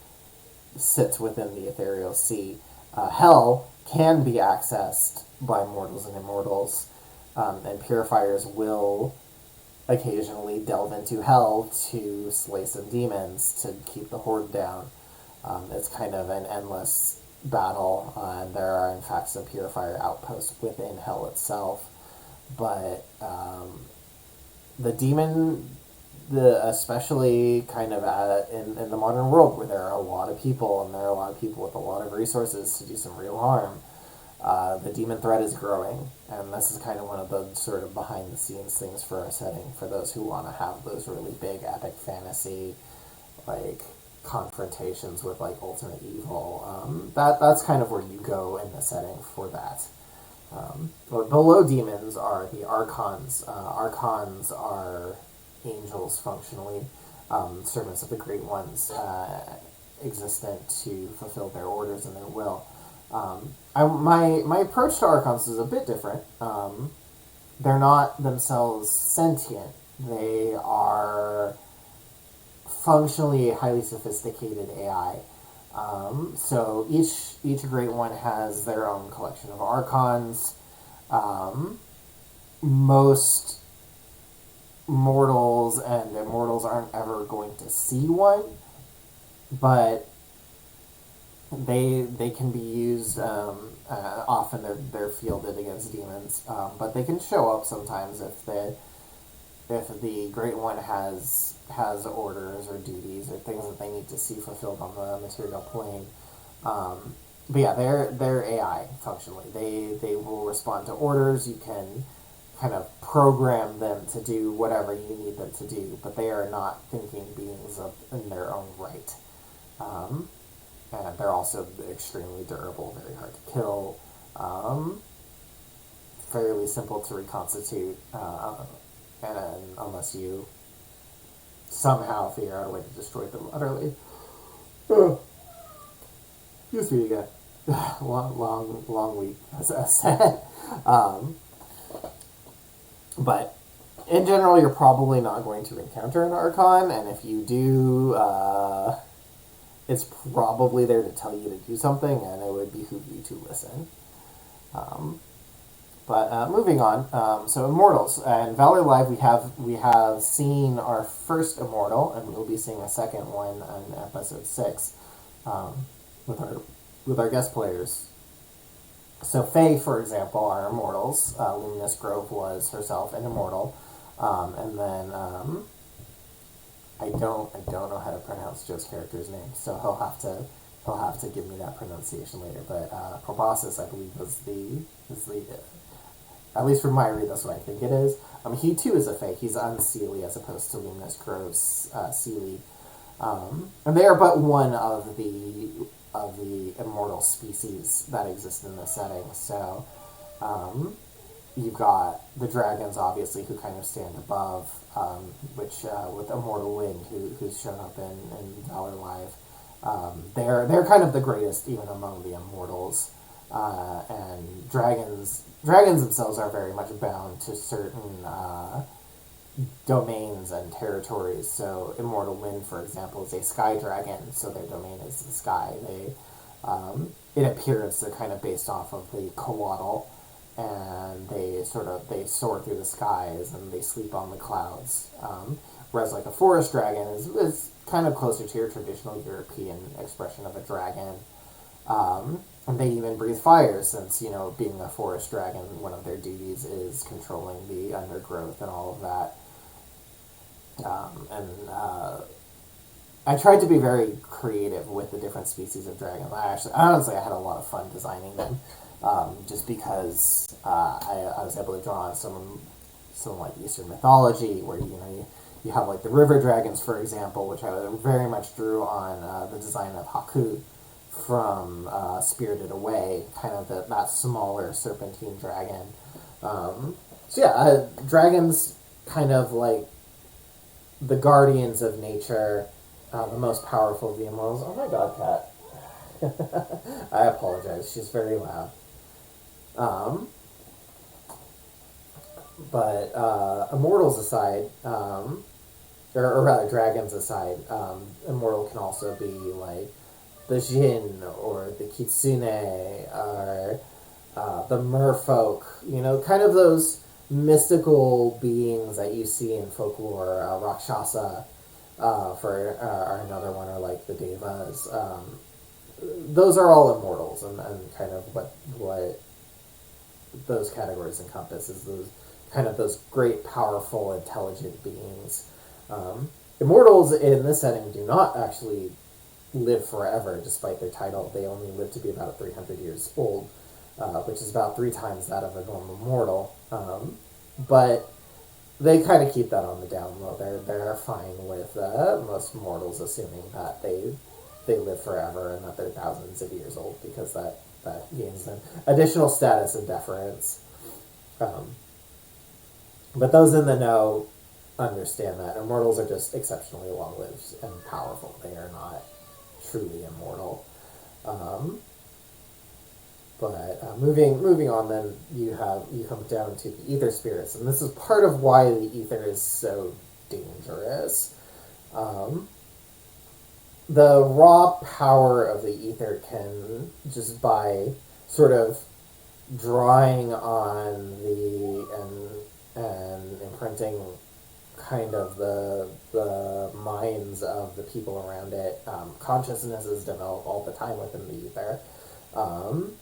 sits within the ethereal sea. Hell can be accessed by mortals and immortals, and purifiers will occasionally delve into hell to slay some demons to keep the horde down. It's kind of an endless battle, and there are in fact some purifier outposts within hell itself. But the demon, especially kind of in the modern world where there are a lot of people and there are a lot of people with a lot of resources to do some real harm, the demon threat is growing, and this is kind of one of the sort of behind the scenes things for our setting for those who want to have those really big epic fantasy like confrontations with like ultimate evil. That's kind of where you go in the setting for that. But below demons are the archons. Archons are angels functionally, servants of the Great Ones, existent to fulfill their orders and their will. My approach to archons is a bit different. They're not themselves sentient. They are functionally a highly sophisticated AI. So each Great One has their own collection of archons. Most mortals and immortals aren't ever going to see one, but they can be used. Often they're fielded against demons, but they can show up sometimes if the Great One has orders or duties or things that they need to see fulfilled on the material plane. But yeah, they're AI functionally. They will respond to orders. You can kind of program them to do whatever you need them to do, but they are not thinking beings in their own right. And they're also extremely durable, very hard to kill, fairly simple to reconstitute, and unless you somehow figure out a way to destroy them utterly. Excuse me again. long week, as I said. But in general, you're probably not going to encounter an Archon, and if you do, it's probably there to tell you to do something, and it would behoove you to listen. But moving on, so Immortals. And Valor Live, we have seen our first Immortal, and we'll be seeing a second one in episode 6 with our guest players. So Faye, for example, are Immortals. Luminous Grove was herself an Immortal, and then I don't know how to pronounce Joe's character's name, so he'll have to give me that pronunciation later. But Proboscis, I believe, is the at least from my read, that's what I think it is. He too is a Fae. He's unseelie as opposed to Luminous Grove's seelie, and they are but one of the immortal species that exist in this setting. So you've got the dragons, obviously, who kind of stand above, which with Immortal Wind, who's shown up in Valor Live. They're kind of the greatest even among the immortals, and dragons themselves are very much bound to certain domains and territories. So Immortal Wind, for example, is a sky dragon, so their domain is the sky. In appearance, they're kind of based off of the coatl, and they soar through the skies and they sleep on the clouds. Whereas like a forest dragon is kind of closer to your traditional European expression of a dragon. And they even breathe fire, since, being a forest dragon, one of their duties is controlling the undergrowth and all of that. I tried to be very creative with the different species of dragons. Honestly, I had a lot of fun designing them, just because I was able to draw on some like Eastern mythology, where you have like the river dragons, for example, which I very much drew on the design of Haku from Spirited Away, kind of that smaller serpentine dragon. Dragons kind of like the guardians of nature, the most powerful of the immortals. Oh my god, cat. I apologize, she's very loud. But immortals aside, or rather dragons aside, immortal can also be like the Jinn or the Kitsune or the merfolk, kind of those mystical beings that you see in folklore, Rakshasa, for another one, or like the Devas. Those are all immortals, and kind of what those categories encompass is those great, powerful, intelligent beings. Immortals in this setting do not actually live forever, despite their title. They only live to be about 300 years old, which is about 3 times that of a normal mortal. But they kind of keep that on the down low. They're fine with most mortals assuming that they live forever and that they're thousands of years old, because that gains them additional status and deference. Um, but those in the know understand that immortals are just exceptionally long-lived and powerful. They are not truly immortal. Um, but moving on, then you come down to the ether spirits, and this is part of why the ether is so dangerous. Um, the raw power of the ether can, just by sort of drawing on and imprinting kind of the minds of the people around it. Consciousnesses develop all the time within the ether. Um,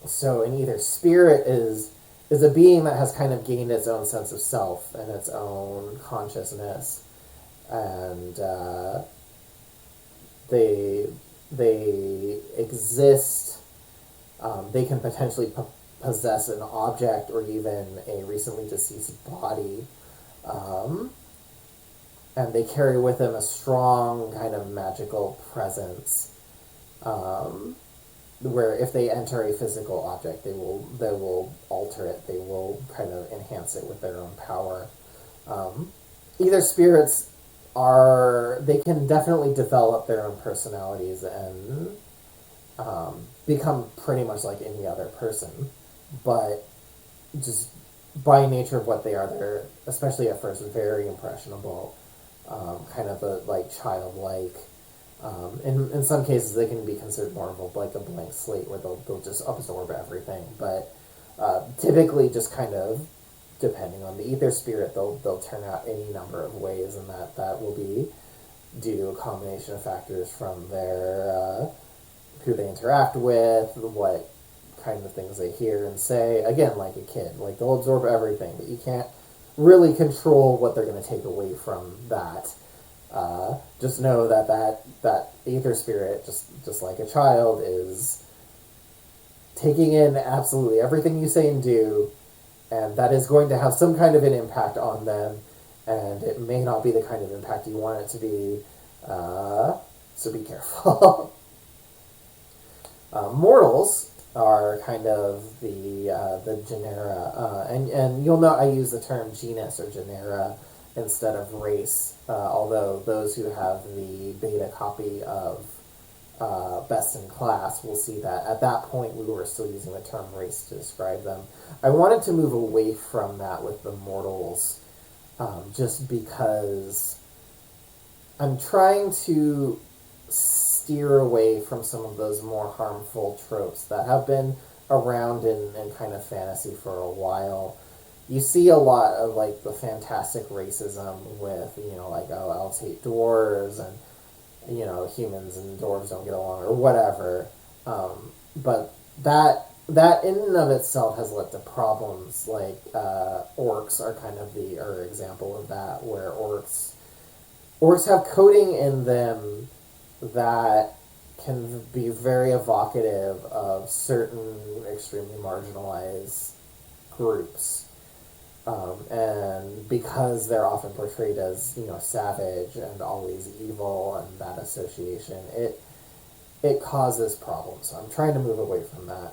so an ether spirit is a being that has kind of gained its own sense of self and its own consciousness, and they exist. They can potentially possess an object or even a recently deceased body. Um, and they carry with them a strong kind of magical presence, where if they enter a physical object, they will alter it. They will kind of enhance it with their own power. Either spirits they can definitely develop their own personalities and become pretty much like any other person, but just by nature of what they are, they're, especially at first, very impressionable, kind of like childlike. In some cases, they can be considered more of like a blank slate, where they'll just absorb everything. But typically, just kind of depending on the ether spirit, they'll turn out any number of ways, and that will be due to a combination of factors from their who they interact with, what kind of things they hear and say. Again, like a kid, like they'll absorb everything, but you can't really control what they're going to take away from that. Just know that ether spirit, just like a child, is taking in absolutely everything you say and do, and that is going to have some kind of an impact on them, and it may not be the kind of impact you want it to be. So be careful. Mortals are kind of the genera, and you'll note I use the term genus or genera instead of race, although those who have the beta copy of Best in Class will see that at that point we were still using the term race to describe them. I wanted to move away from that with the mortals, just because I'm trying to steer away from some of those more harmful tropes that have been around in kind of fantasy for a while. You see a lot of like the fantastic racism with, like, oh, elves hate dwarves, and humans and dwarves don't get along, or whatever. But that in and of itself has led to problems. Like orcs are kind of the example of that, where orcs have coding in them that can be very evocative of certain extremely marginalized groups. And because they're often portrayed as, savage and always evil, and that association, it causes problems. So I'm trying to move away from that.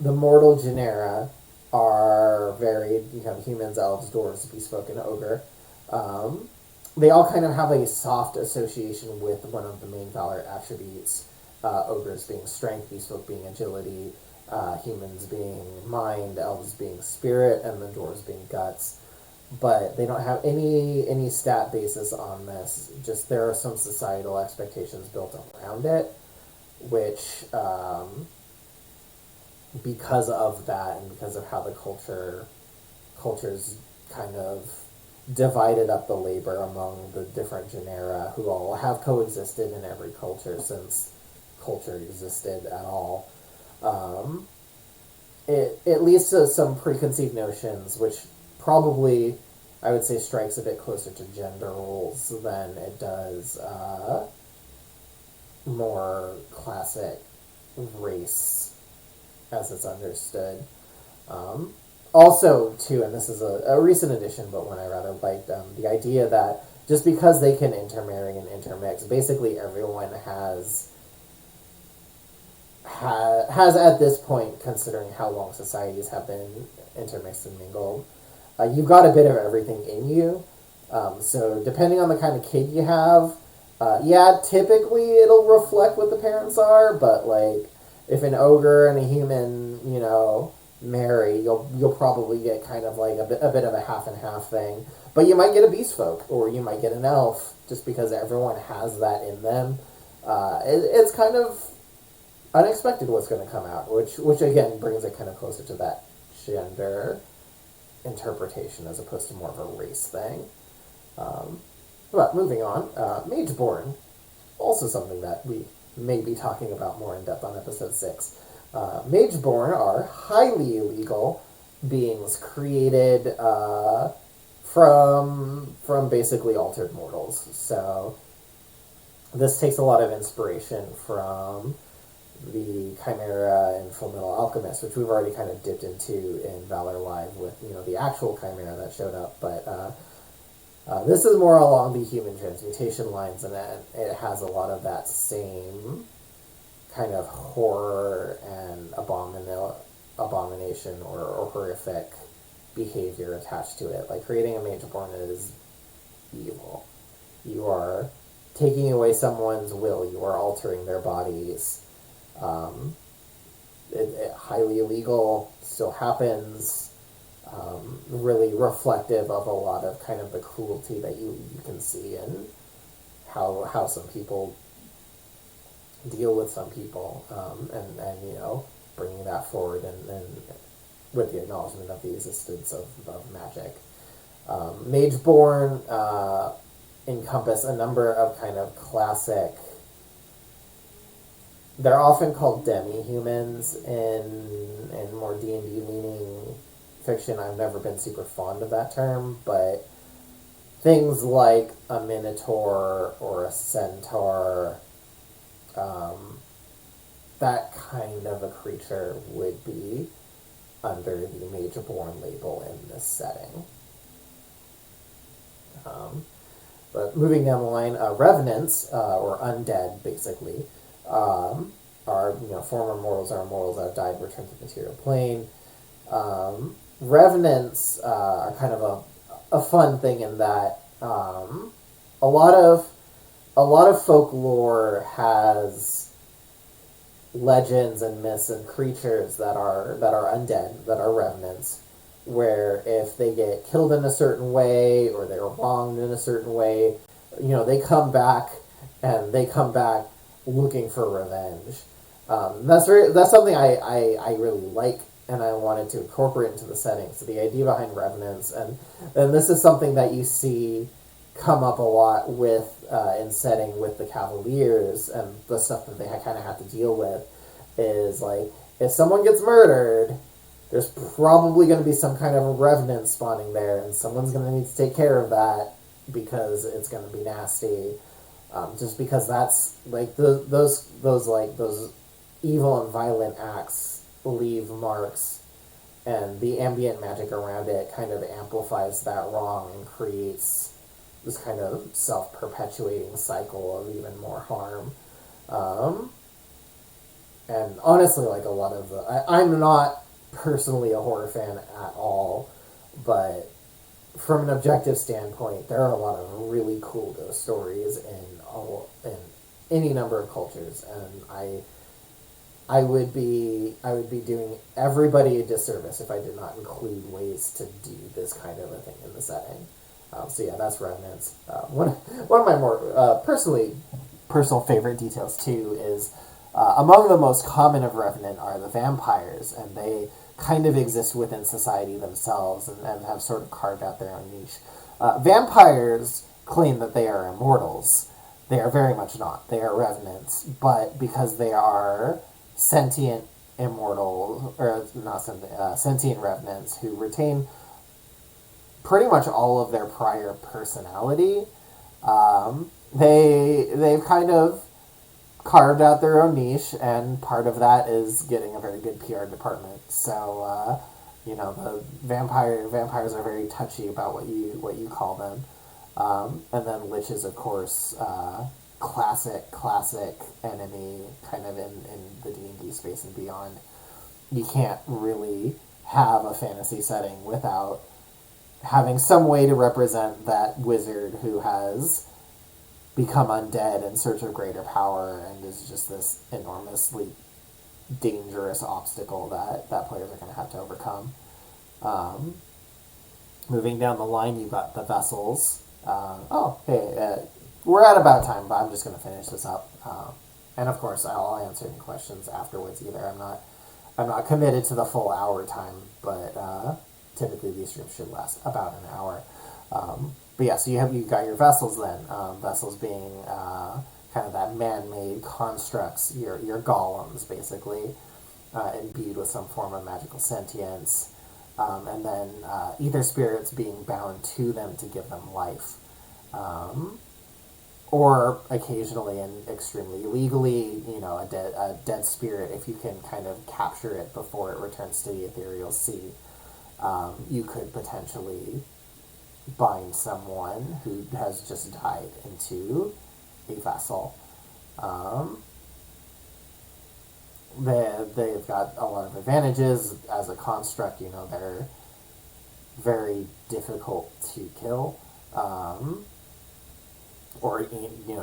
The mortal genera are varied. You have humans, elves, dwarves, bespoke, and ogre. They all kind of have a soft association with one of the main Valor attributes, ogres being strength, bespoke being agility, humans being mind, elves being spirit, and the dwarves being guts. But they don't have any stat basis on this. Just there are some societal expectations built around it, which because of that and because of how the cultures kind of divided up the labor among the different genera who all have coexisted in every culture since culture existed at all. It leads to some preconceived notions, which probably I would say strikes a bit closer to gender roles than it does more classic race as it's understood. Also, too, and this is a recent addition, but one I rather liked, the idea that just because they can intermarry and intermix, basically everyone has at this point, considering how long societies have been intermixed and mingled, you've got a bit of everything in you. So depending on the kind of kid you have, yeah, typically it'll reflect what the parents are, but like if an ogre and a human, marry, you'll probably get kind of like a bit of a half and half thing. But you might get a beast folk, or you might get an elf, just because everyone has that in them. It's kind of unexpected what's going to come out, which again brings it kind of closer to that gender interpretation as opposed to more of a race thing. But moving on, Mageborn, also something that we may be talking about more in depth on episode 6. Mageborn are highly illegal beings created from basically altered mortals. So this takes a lot of inspiration from the Chimera and Full Metal Alchemist, which we've already kind of dipped into in Valor Live with the actual Chimera that showed up, but this is more along the human transmutation lines, and it has a lot of that same kind of horror and abomination or horrific behavior attached to it. Like creating a Mageborn is evil. You are taking away someone's will. You are altering their bodies. It highly illegal, still happens, really reflective of a lot of kind of the cruelty that you can see in how some people deal with some people, and bringing that forward and with the acknowledgement of the existence of magic. Mageborn encompass a number of kind of classic. They're often called demi-humans in more D&D leaning fiction. I've never been super fond of that term, but things like a minotaur or a centaur, that kind of a creature would be under the Mageborn label in this setting. But moving down the line, revenants, or undead, basically, are former mortals or mortals that have died, returned to the material plane. Revenants are kind of a fun thing in that a lot of folklore has legends and myths and creatures that are undead, that are revenants, where if they get killed in a certain way or they're wronged in a certain way, they come back and they come back looking for revenge. That's something I really like, and I wanted to incorporate into the setting. So the idea behind revenants, and this is something that you see come up a lot with in setting with the Cavaliers, and the stuff that they kind of have to deal with is like, if someone gets murdered, there's probably going to be some kind of a revenant spawning there, and someone's going to need to take care of that because it's going to be nasty. Just because that's like those evil and violent acts leave marks, and the ambient magic around it kind of amplifies that wrong and creates this kind of self-perpetuating cycle of even more harm. And honestly, like a lot of I'm not personally a horror fan at all, but from an objective standpoint, there are a lot of really cool ghost stories in any number of cultures, and I would be doing everybody a disservice if I did not include ways to do this kind of a thing in the setting. So yeah, that's Revenants. One of my more personal favorite details too is among the most common of Revenant are the vampires, and they kind of exist within society themselves and have sort of carved out their own niche. Vampires claim that they are immortals. They are very much not. They are revenants, but because they are sentient immortal, or not sentient, sentient revenants who retain pretty much all of their prior personality, they've kind of carved out their own niche, and part of that is getting a very good PR department. So, the vampires are very touchy about what you call them. And then liches, of course, classic enemy, kind of in the D&D space and beyond. You can't really have a fantasy setting without having some way to represent that wizard who has become undead in search of greater power and is just this enormously dangerous obstacle that players are going to have to overcome. Moving down the line, you've got the vessels. We're at about time, but I'm just going to finish this up. And of course, I'll answer any questions afterwards. Either I'm not committed to the full hour time, but typically these streams should last about an hour. But yeah, so you've got your vessels then. Vessels being kind of that man-made constructs, your golems basically, imbued with some form of magical sentience. And then ether spirits being bound to them to give them life. Or occasionally and extremely illegally, a dead spirit, if you can kind of capture it before it returns to the ethereal sea, you could potentially bind someone who has just died into a vessel. They've got a lot of advantages as a construct. They're very difficult to kill, or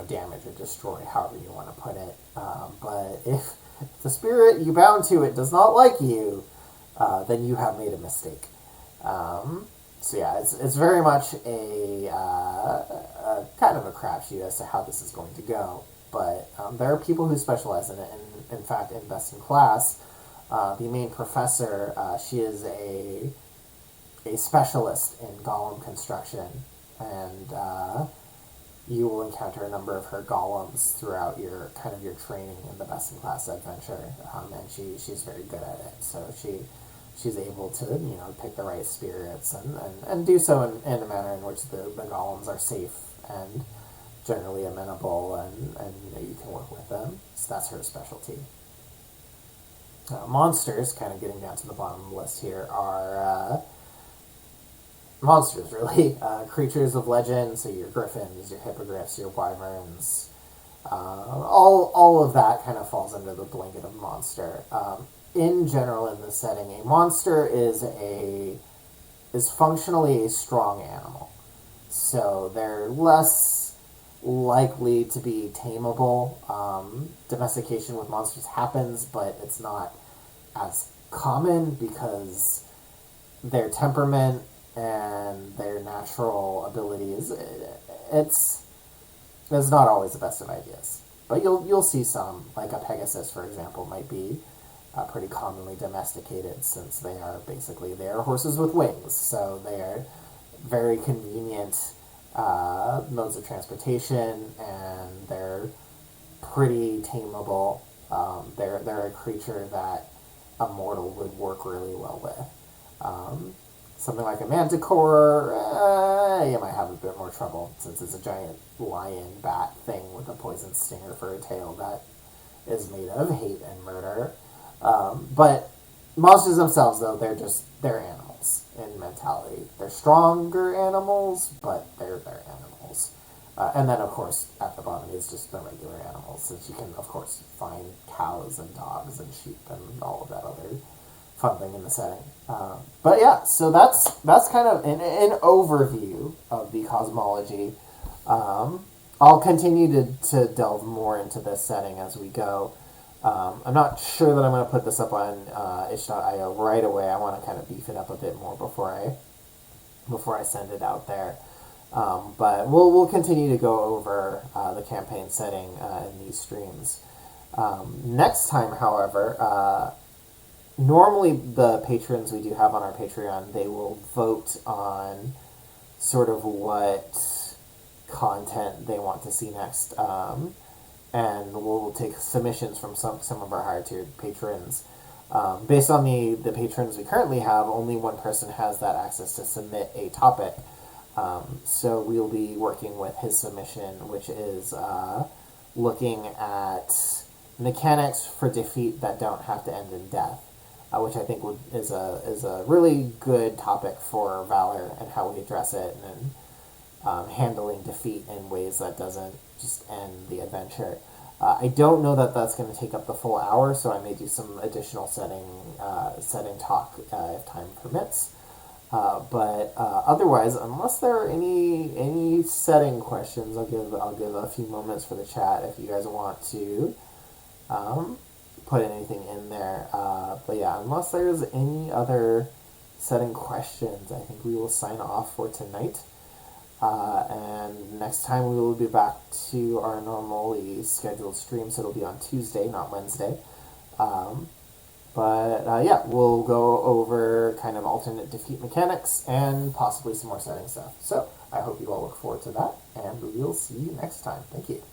damage or destroy, however you want to put it. But if the spirit you bound to it does not like you, then you have made a mistake. So yeah, it's very much a kind of a crapshoot as to how this is going to go. But there are people who specialize in it, and in fact, in Best in Class, the main professor, she is a specialist in golem construction, and you will encounter a number of her golems throughout your training in the Best in Class adventure, and she's very good at it. So she's able to pick the right spirits and do so in a manner in which the golems are safe and generally amenable, and you can work with them. So that's her specialty. Monsters, kind of getting down to the bottom of the list here, are monsters, really. Creatures of legend, so your griffins, your hippogriffs, your wyverns, all of that kind of falls under the blanket of monster. In general, in this setting, a monster is functionally a strong animal. So they're less likely to be tameable. Domestication with monsters happens, but it's not as common because their temperament and their natural abilities, it's not always the best of ideas. But you'll see some, like a Pegasus, for example, might be pretty commonly domesticated, since they are horses with wings, so they are very convenient modes of transportation, and they're pretty tameable. They're a creature that a mortal would work really well with. Something like a manticore, you might have a bit more trouble, since it's a giant lion bat thing with a poison stinger for a tail that is made of hate and murder. But monsters themselves, though, they're animals in mentality. They're stronger animals, but they're animals. And then, of course, at the bottom is just the regular animals, since you can, of course, find cows and dogs and sheep and all of that other fun thing in the setting. But yeah, so that's kind of an overview of the cosmology. I'll continue to delve more into this setting as we go. I'm not sure that I'm going to put this up on itch.io right away. I want to kind of beef it up a bit more before I send it out there. But we'll continue to go over the campaign setting in these streams. Next time, however, normally the patrons we do have on our Patreon, they will vote on sort of what content they want to see next, and we'll take submissions from some of our higher tiered patrons. Based on the patrons we currently have, only one person has that access to submit a topic. So we'll be working with his submission, which is looking at mechanics for defeat that don't have to end in death, which I think is a really good topic for Valor and how we address it, and handling defeat in ways that doesn't just end the adventure. I don't know that that's going to take up the full hour, so I may do some additional setting talk if time permits. But otherwise, unless there are any setting questions, I'll give a few moments for the chat if you guys want to put anything in there. But yeah, unless there's any other setting questions, I think we will sign off for tonight. And next time we will be back to our normally scheduled stream, so it'll be on Tuesday, not Wednesday. But yeah, we'll go over kind of alternate defeat mechanics and possibly some more setting stuff. So I hope you all look forward to that, and we'll see you next time. Thank you.